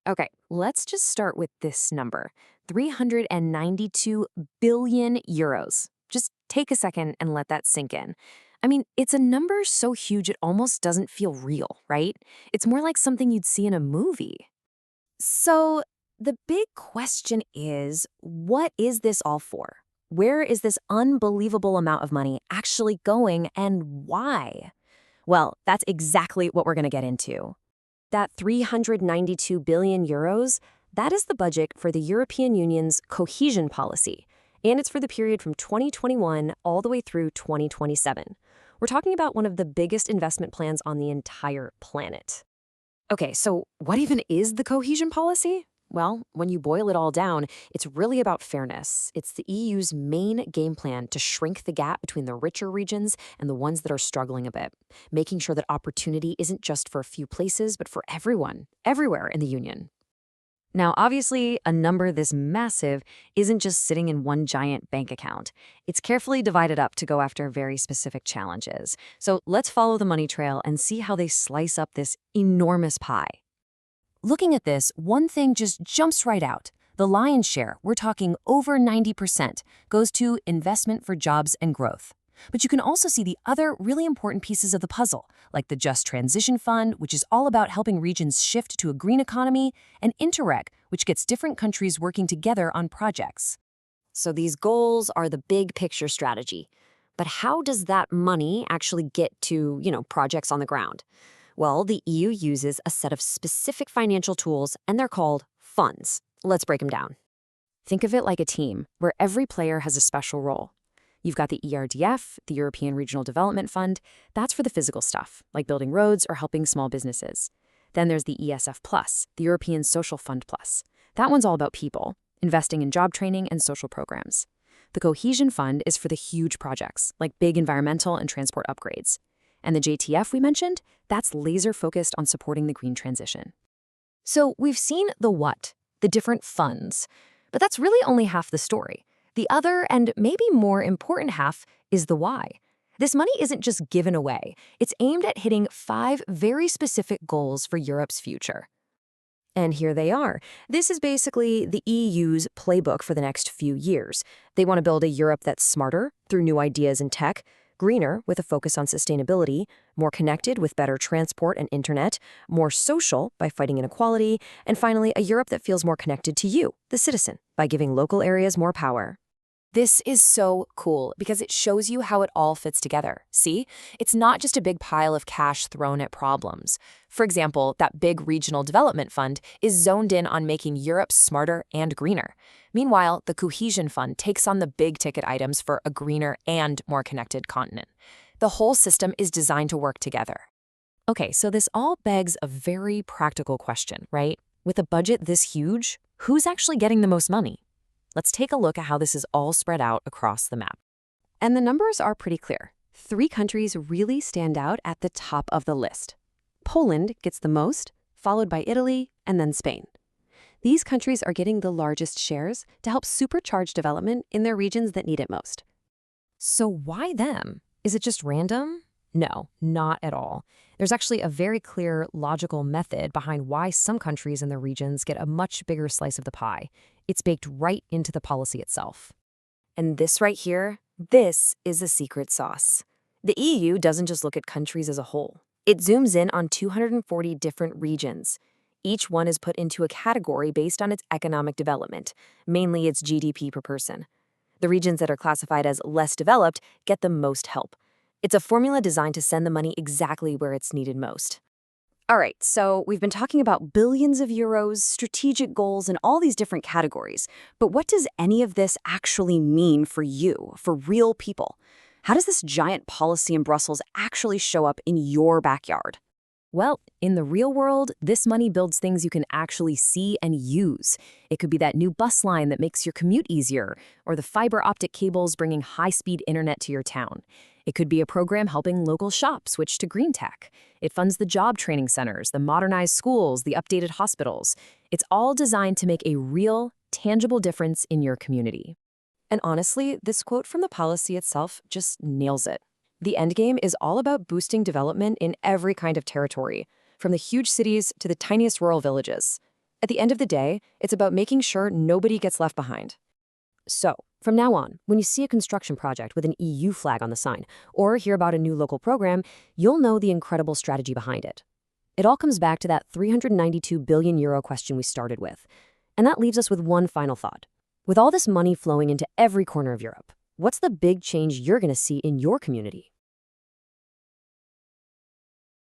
Okay, let's just start with this number 392 billion euros. Just take a second and let that sink in. I mean, it's a number so huge it almost doesn't feel real, right? It's more like something you'd see in a movie. So, the big question is, what is this all for? Where is this unbelievable amount of money actually going and why? Well, that's exactly what we're going to get into. That 392 billion euros, that is the budget for the European Union's cohesion policy, and it's for the period from 2021 all the way through 2027. We're talking about one of the biggest investment plans on the entire planet. Okay, so what even is the cohesion policy? Well, when you boil it all down, it's really about fairness. It's the EU's main game plan to shrink the gap between the richer regions and the ones that are struggling a bit, making sure that opportunity isn't just for a few places, but for everyone, everywhere in the Union. Now, obviously, a number this massive isn't just sitting in one giant bank account. It's carefully divided up to go after very specific challenges. So let's follow the money trail and see how they slice up this enormous pie. Looking at this, one thing just jumps right out. The lion's share, we're talking over 90%, goes to investment for jobs and growth. But you can also see the other really important pieces of the puzzle, like the Just Transition Fund, which is all about helping regions shift to a green economy, and Interreg, which gets different countries working together on projects. So these goals are the big picture strategy. But how does that money actually get to, projects on the ground? Well, the EU uses a set of specific financial tools, and they're called funds. Let's break them down. Think of it like a team, where every player has a special role. You've got the ERDF, the European Regional Development Fund. That's for the physical stuff, like building roads or helping small businesses. Then there's the ESF Plus, the European Social Fund Plus. That one's all about people, investing in job training and social programs. The Cohesion Fund is for the huge projects, like big environmental and transport upgrades. And the JTF we mentioned, that's laser-focused on supporting the green transition. So we've seen the what, the different funds, but that's really only half the story. The other, and maybe more important half, is the why. This money isn't just given away. It's aimed at hitting 5 very specific goals for Europe's future. And here they are. This is basically the EU's playbook for the next few years. They want to build a Europe that's smarter through new ideas and tech, greener with a focus on sustainability, more connected with better transport and internet, more social by fighting inequality, and finally, a Europe that feels more connected to you, the citizen, by giving local areas more power. This is so cool because it shows you how it all fits together. See? It's not just a big pile of cash thrown at problems. For example, that big regional development fund is zoned in on making Europe smarter and greener. Meanwhile, the Cohesion Fund takes on the big ticket items for a greener and more connected continent. The whole system is designed to work together. Okay, so this all begs a very practical question, right? With a budget this huge, who's actually getting the most money? Let's take a look at how this is all spread out across the map. And the numbers are pretty clear. 3 countries really stand out at the top of the list. Poland gets the most, followed by Italy, and then Spain. These countries are getting the largest shares to help supercharge development in their regions that need it most. So why them? Is it just random? No, not at all. There's actually a very clear, logical method behind why some countries and their regions get a much bigger slice of the pie. It's baked right into the policy itself. And this right here, this is the secret sauce. The EU doesn't just look at countries as a whole. It zooms in on 240 different regions. Each one is put into a category based on its economic development, mainly its GDP per person. The regions that are classified as less developed get the most help. It's a formula designed to send the money exactly where it's needed most. All right, so we've been talking about billions of euros, strategic goals, and all these different categories. But what does any of this actually mean for you, for real people? How does this giant policy in Brussels actually show up in your backyard? Well, in the real world, this money builds things you can actually see and use. It could be that new bus line that makes your commute easier, or the fiber optic cables bringing high-speed internet to your town. It could be a program helping local shops switch to green tech. It funds the job training centers, the modernized schools, the updated hospitals. It's all designed to make a real, tangible difference in your community. And honestly, this quote from the policy itself just nails it. The endgame is all about boosting development in every kind of territory, from the huge cities to the tiniest rural villages. At the end of the day, it's about making sure nobody gets left behind. So, from now on, when you see a construction project with an EU flag on the sign, or hear about a new local program, you'll know the incredible strategy behind it. It all comes back to that €392 billion question we started with. And that leaves us with one final thought. With all this money flowing into every corner of Europe, what's the big change you're going to see in your community?